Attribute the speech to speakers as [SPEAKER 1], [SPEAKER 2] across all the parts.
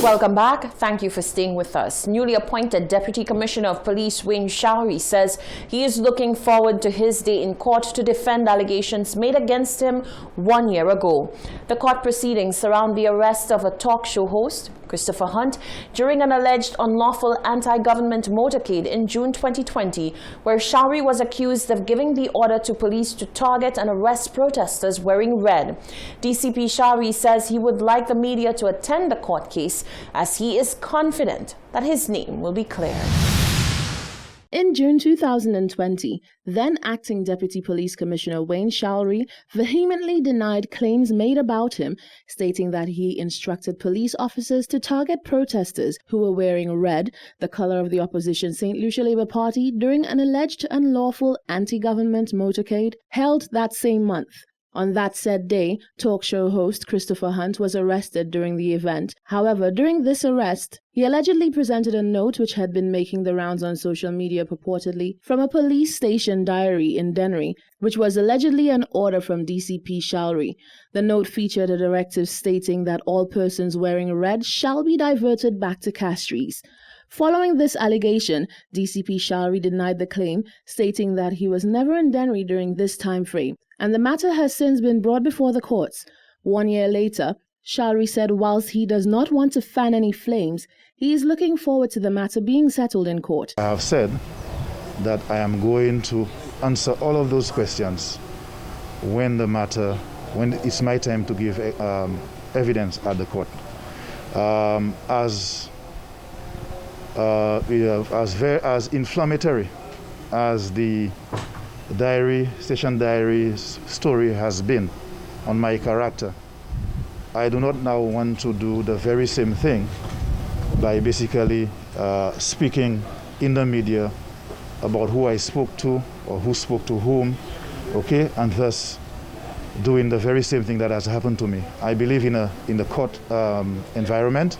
[SPEAKER 1] Welcome back. Thank you for staying with us. Newly appointed Deputy Commissioner of Police Wayne Showery says he is looking forward to his day in court to defend allegations made against him 1 year ago. The court proceedings surround the arrest of a talk show host, Christopher Hunt, during an alleged unlawful anti-government motorcade in June 2020, where Showery was accused of giving the order to police to target and arrest protesters wearing red. DCP Showery says he would like the media to attend the court case, as he is confident that his name will be cleared.
[SPEAKER 2] In June 2020, then acting Deputy Police Commissioner Wayne Showery vehemently denied claims made about him, stating that he instructed police officers to target protesters who were wearing red, the color of the opposition St. Lucia Labour Party, during an alleged unlawful anti-government motorcade held that same month. On that said day, talk show host Christopher Hunt was arrested during the event. However, during this arrest, he allegedly presented a note which had been making the rounds on social media purportedly from a police station diary in Dennery, which was allegedly an order from DCP Showery. The note featured a directive stating that all persons wearing red shall be diverted back to Castries. Following this allegation, DCP Showery denied the claim, stating that he was never in Dennery during this time frame, and the matter has since been brought before the courts. 1 year later, Showery said whilst he does not want to fan any flames, he is looking forward to the matter being settled in court.
[SPEAKER 3] I have said that I am going to answer all of those questions when it's my time to give evidence at the court. As inflammatory as the station diary's story has been on my character, I do not now want to do the very same thing by basically speaking in the media about who I spoke to or who spoke to whom, okay, and thus doing the very same thing that has happened to me. I believe in the court environment,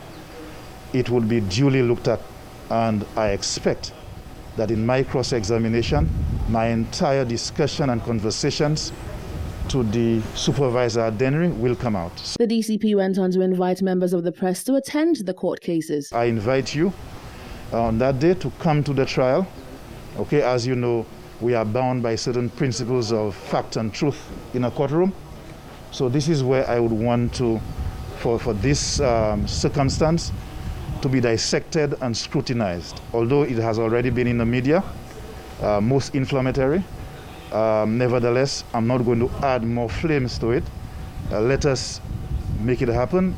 [SPEAKER 3] it would be duly looked at, and I expect that in my cross-examination, my entire discussion and conversations to the supervisor at Dennery will come out.
[SPEAKER 2] The DCP went on to invite members of the press to attend the court cases.
[SPEAKER 3] I invite you on that day to come to the trial. Okay, as you know, we are bound by certain principles of fact and truth in a courtroom. So this is where I would want to, for this circumstance, to be dissected and scrutinized. Although it has already been in the media, most inflammatory, nevertheless, I'm not going to add more flames to it. Let us make it happen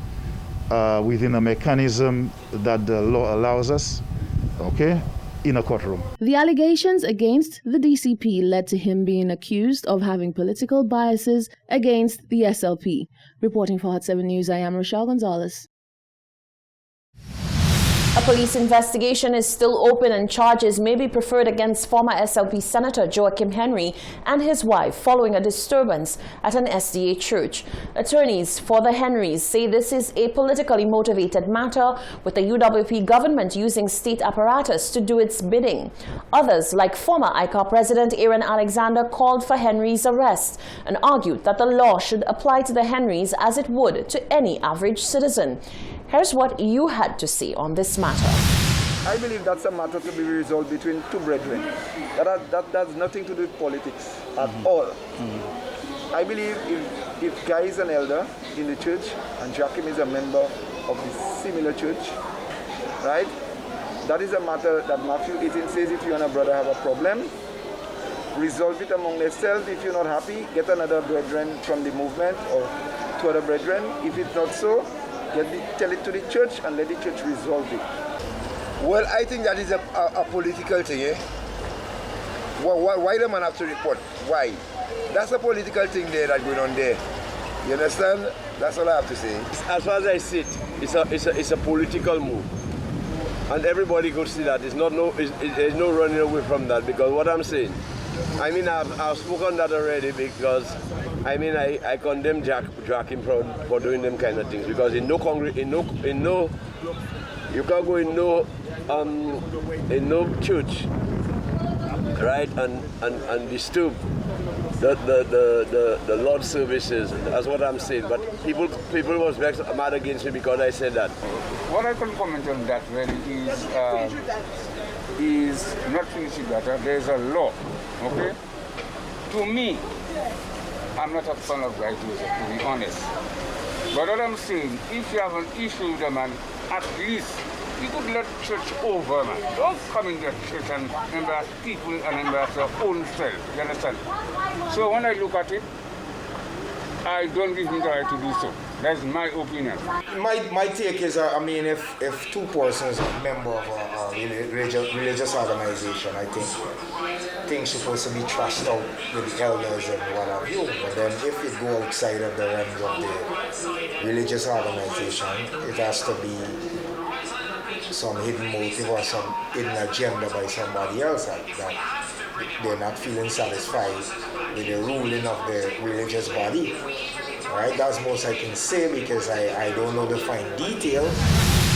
[SPEAKER 3] within a mechanism that the law allows us, okay, in a courtroom.
[SPEAKER 2] The allegations against the DCP led to him being accused of having political biases against the SLP. Reporting for Hot 7 News, I am Rochelle Gonzalez.
[SPEAKER 1] A police investigation is still open and charges may be preferred against former SLP Senator Joachim Henry and his wife following a disturbance at an SDA church. Attorneys for the Henrys say this is a politically motivated matter, with the UWP government using state apparatus to do its bidding. Others, like former ICAR President Aaron Alexander, called for Henry's arrest and argued that the law should apply to the Henrys as it would to any average citizen. Here's what you had to say on this matter.
[SPEAKER 4] I believe that's a matter to be resolved between two brethren. That has nothing to do with politics at all. I believe if Guy is an elder in the church and Joachim is a member of the similar church, right? That is a matter that Matthew 18 says if you and a brother have a problem, resolve it among yourselves. If you're not happy, get another brethren from the movement or two other brethren. If it's not so, tell it to the church and let the church resolve it.
[SPEAKER 5] Well, I think that is a political thing, eh? Why the man have to report? Why? That's a political thing there that's going on there. You understand? That's all I have to say.
[SPEAKER 6] As far as I see it, it's a political move. And everybody could see that. There's no running away from that, because what I'm saying, I mean, I've spoken that already, because I mean, I condemn Joachim for doing them kind of things, because in no you can't go in no church, right, and disturb the Lord services. That's what I'm saying. But people was mad against me because I said that.
[SPEAKER 7] What I can comment on that really is not finishing that. There's a law, okay? To me, I'm not a fan of guys, to be honest. But what I'm saying, if you have an issue with a man, at least you could let church over, man. Don't come into church and embarrass people and embarrass your own self. You understand? So when I look at it, I don't give him the right to do so. That's my opinion.
[SPEAKER 8] My take is, if two persons are member of a religious organization, I think things supposed to be trashed out with the elders and what have you. But then if it go outside of the realms of the religious organization, it has to be some hidden motive or some hidden agenda by somebody else that they're not feeling satisfied with the ruling of the religious body. Right, that's most I can say because I don't know the fine details.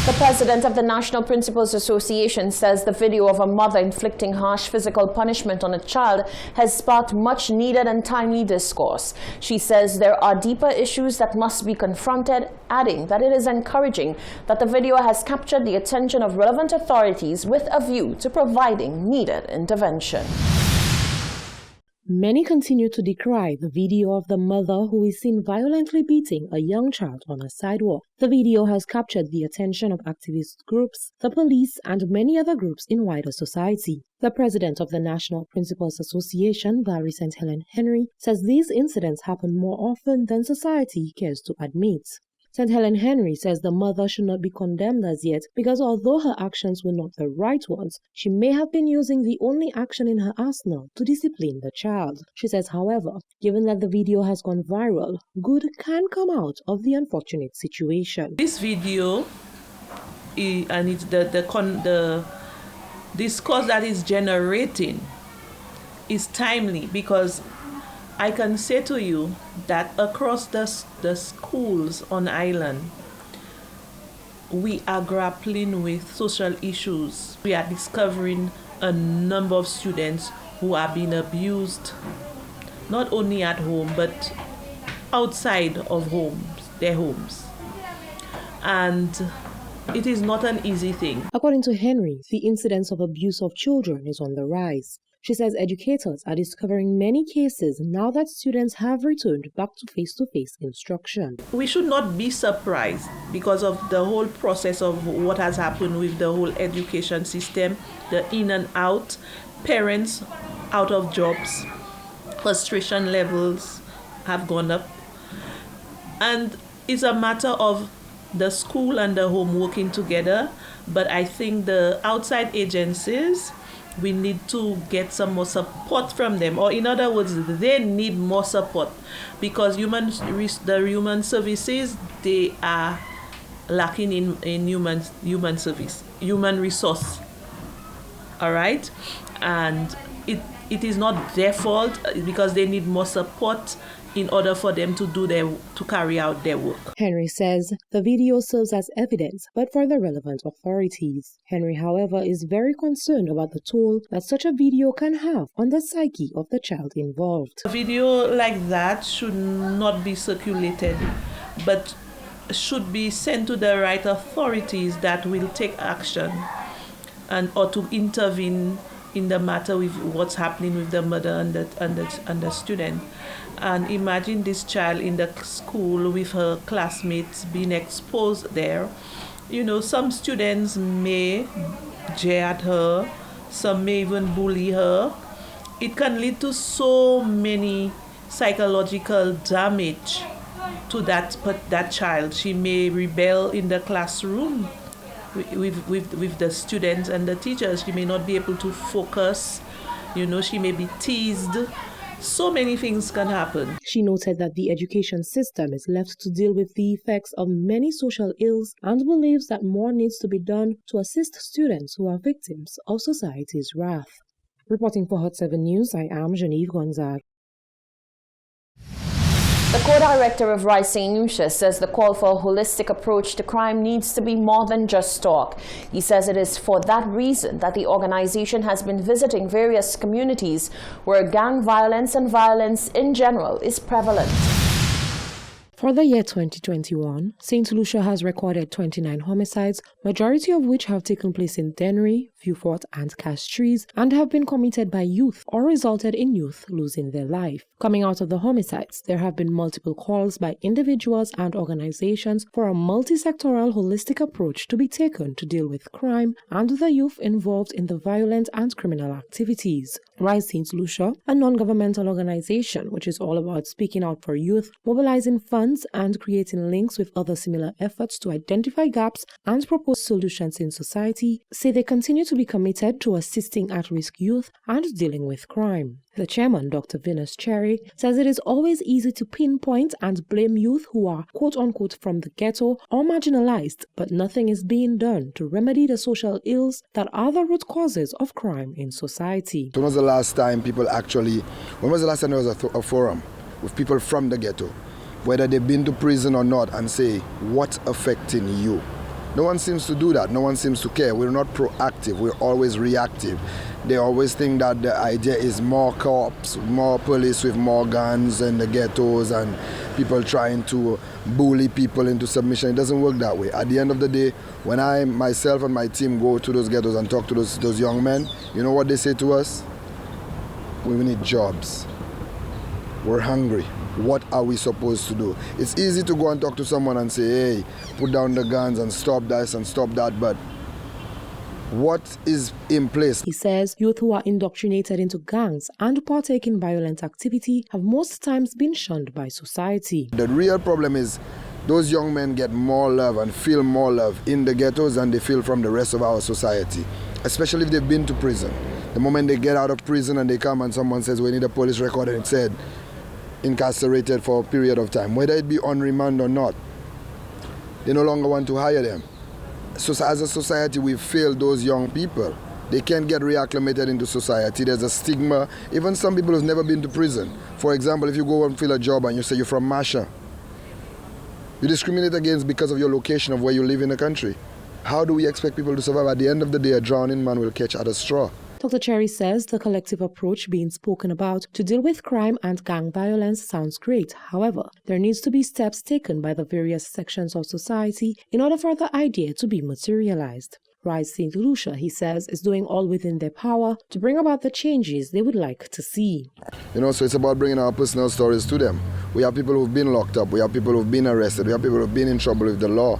[SPEAKER 1] The president of the National Principals Association says the video of a mother inflicting harsh physical punishment on a child has sparked much needed and timely discourse. She says there are deeper issues that must be confronted, adding that it is encouraging that the video has captured the attention of relevant authorities with a view to providing needed intervention.
[SPEAKER 2] Many continue to decry the video of the mother who is seen violently beating a young child on a sidewalk. The video has captured the attention of activist groups, the police, and many other groups in wider society. The president of the National Principals Association, Valerie St. Helen Henry, says these incidents happen more often than society cares to admit. St. Helen Henry says the mother should not be condemned as yet because although her actions were not the right ones, she may have been using the only action in her arsenal to discipline the child. She says, however, given that the video has gone viral, good can come out of the unfortunate situation.
[SPEAKER 9] This video and it's the discourse that is generating is timely because I can say to you that across the schools on island, we are grappling with social issues. We are discovering a number of students who are being abused, not only at home, but outside of their homes. And it is not an easy thing.
[SPEAKER 2] According to Henry, the incidence of abuse of children is on the rise. She says educators are discovering many cases now that students have returned back to face-to-face instruction.
[SPEAKER 9] We should not be surprised because of the whole process of what has happened with the whole education system, the in and out, parents out of jobs, frustration levels have gone up. And it's a matter of the school and the home working together, but I think the outside agencies, we need to get some more support from them, or in other words, they need more support because the human services, they are lacking in human service, human resource. All right, and it is not their fault because they need more support in order for them to carry out their work.
[SPEAKER 2] Henry says the video serves as evidence, but for the relevant authorities. Henry, however, is very concerned about the toll that such a video can have on the psyche of the child involved.
[SPEAKER 9] A video like that should not be circulated, but should be sent to the right authorities that will take action or to intervene in the matter with what's happening with the mother and the student. And imagine this child in the school with her classmates being exposed there. You know, some students may jeer at her, some may even bully her. It can lead to so many psychological damage to that child. She may rebel in the classroom with the students and the teachers. She may not be able to focus. You know, she may be teased. So many things can happen.
[SPEAKER 2] She noted that the education system is left to deal with the effects of many social ills and believes that more needs to be done to assist students who are victims of society's wrath. Reporting for Hot 7 News, I am Genevieve Gonzague.
[SPEAKER 1] The co-director of Rise St. Lucia says the call for a holistic approach to crime needs to be more than just talk. He says it is for that reason that the organization has been visiting various communities where gang violence and violence in general is prevalent.
[SPEAKER 10] For the year 2021, St. Lucia has recorded 29 homicides, majority of which have taken place in Dennery, Vieux Fort and Castries, and have been committed by youth or resulted in youth losing their life. Coming out of the homicides, there have been multiple calls by individuals and organizations for a multi-sectoral holistic approach to be taken to deal with crime and the youth involved in the violent and criminal activities. Rise St. Lucia, a non-governmental organization which is all about speaking out for youth, mobilizing funds and creating links with other similar efforts to identify gaps and propose solutions in society, say they continue to be committed to assisting at-risk youth and dealing with crime. The chairman, Dr. Venus Cherry, says it is always easy to pinpoint and blame youth who are quote-unquote from the ghetto or marginalized, but nothing is being done to remedy the social ills that are the root causes of crime in society.
[SPEAKER 5] When was the last time there was a forum with people from the ghetto, whether they've been to prison or not, and say, what's affecting you? No one seems to do that. No one seems to care. We're not proactive. We're always reactive. They always think that the idea is more cops, more police with more guns in the ghettos and people trying to bully people into submission. It doesn't work that way. At the end of the day, when I, myself and my team go to those ghettos and talk to those young men, you know what they say to us? We need jobs. We're hungry. What are we supposed to do? It's easy to go and talk to someone and say, hey, put down the guns and stop this and stop that, but what is in place?
[SPEAKER 10] He says youth who are indoctrinated into gangs and partake in violent activity have most times been shunned by society.
[SPEAKER 5] The real problem is those young men get more love and feel more love in the ghettos than they feel from the rest of our society, especially if they've been to prison. The moment they get out of prison and they come and someone says, we need a police record, and it said, incarcerated for a period of time, whether it be on remand or not, they no longer want to hire them. So as a society, we fail those young people. They can't get reacclimated into society. There's a stigma. Even some people who've never been to prison. For example, if you go and fill a job and you say you're from Masha, you discriminate against because of your location of where you live in the country. How do we expect people to survive? At the end of the day, a drowning man will catch at a straw.
[SPEAKER 10] Dr. Cherry says the collective approach being spoken about to deal with crime and gang violence sounds great. However, there needs to be steps taken by the various sections of society in order for the idea to be materialized. Rise St. Lucia, he says, is doing all within their power to bring about the changes they would like to see.
[SPEAKER 5] So it's about bringing our personal stories to them. We have people who've been locked up, we have people who've been arrested, we have people who've been in trouble with the law,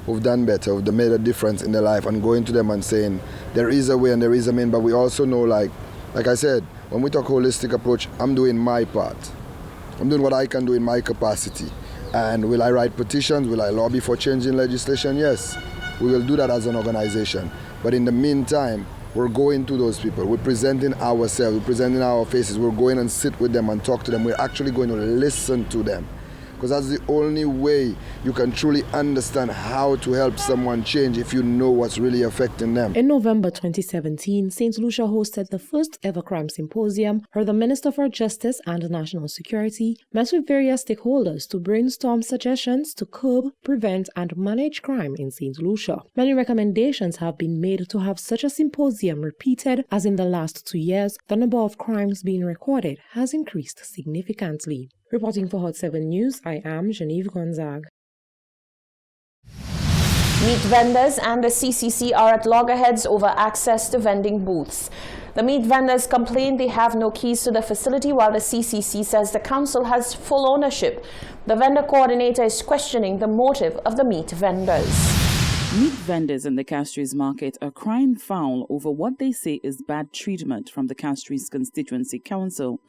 [SPEAKER 5] who've done better, who've made a difference in their life, and going to them and saying, there is a way and there is a mean, but we also know, like I said, when we talk holistic approach, I'm doing my part. I'm doing what I can do in my capacity. And will I write petitions? Will I lobby for changing legislation? Yes, we will do that as an organization. But in the meantime, we're going to those people. We're presenting ourselves, we're presenting our faces. We're going and sit with them and talk to them. We're actually going to listen to them. Because that's the only way you can truly understand how to help someone change, if you know what's really affecting them.
[SPEAKER 10] In November 2017, St. Lucia hosted the first ever crime symposium where the Minister for Justice and National Security met with various stakeholders to brainstorm suggestions to curb, prevent, and manage crime in St. Lucia. Many recommendations have been made to have such a symposium repeated, as in the last 2 years, the number of crimes being recorded has increased significantly. Reporting for Hot 7 News, I am Genevieve Gonzague.
[SPEAKER 1] Meat vendors and the CCC are at loggerheads over access to vending booths. The meat vendors complain they have no keys to the facility, while the CCC says the council has full ownership. The vendor coordinator is questioning the motive of the meat vendors.
[SPEAKER 11] Meat vendors in the Castries market are crying foul over what they say is bad treatment from the Castries Constituency Council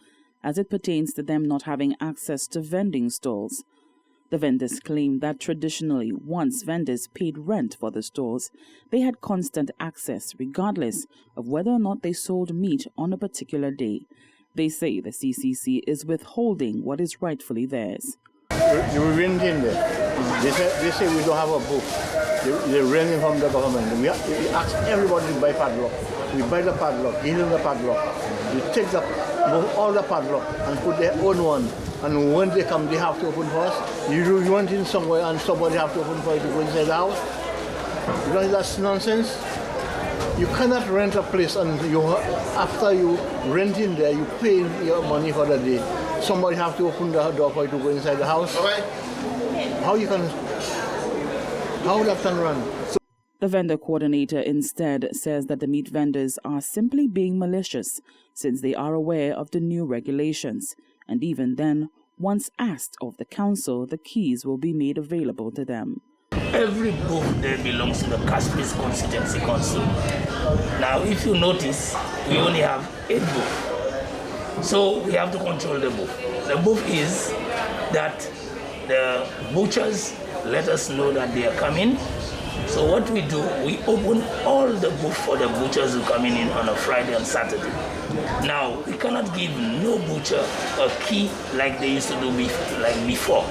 [SPEAKER 11] as it pertains to them not having access to vending stalls. The vendors claim that traditionally, once vendors paid rent for the stores, they had constant access regardless of whether or not they sold meat on a particular day. They say the CCC is withholding what is rightfully theirs.
[SPEAKER 12] They were renting there. They say we don't have a book. They're renting from the government. We ask everybody to buy padlock. We buy the padlock, give them the padlock. We take all the padlock and put their own one and when they come, they have to open first. You want in somewhere and somebody have to open for you to go inside the house. You know, that's nonsense. You cannot rent a place and after you rent in there, you pay your money for the day. Somebody have to open the door for you to go inside the house. How that can run?
[SPEAKER 11] The vendor coordinator instead says that the meat vendors are simply being malicious since they are aware of the new regulations. And even then, once asked of the council, the keys will be made available to them.
[SPEAKER 13] Every booth there belongs to the Castries Constituency Council. Now, if you notice, we only have 8 booths. So we have to control the booth. The booth is that the butchers let us know that they are coming. So what we do, we open all the booths for the butchers who come in on a Friday and Saturday. Now, we cannot give no butcher a key like they used to do before,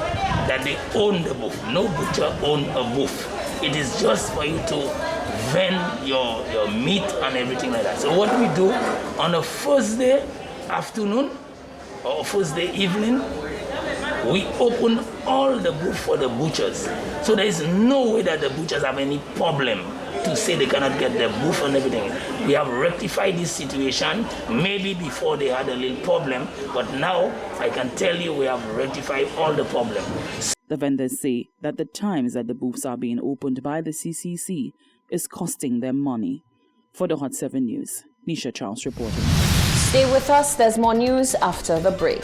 [SPEAKER 13] that they own the booth. No butcher own a booth. It is just for you to vend your meat and everything like that. So what we do on a first day afternoon or first day evening, we open all the booths for the butchers. So there is no way that the butchers have any problem to say they cannot get their booth and everything. We have rectified this situation. Maybe before they had a little problem, but now I can tell you we have rectified all the problems.
[SPEAKER 11] The vendors say that the times that the booths are being opened by the CCC is costing them money. For the Hot 7 News, Nisha Charles reporting.
[SPEAKER 1] Stay with us. There's more news after the break.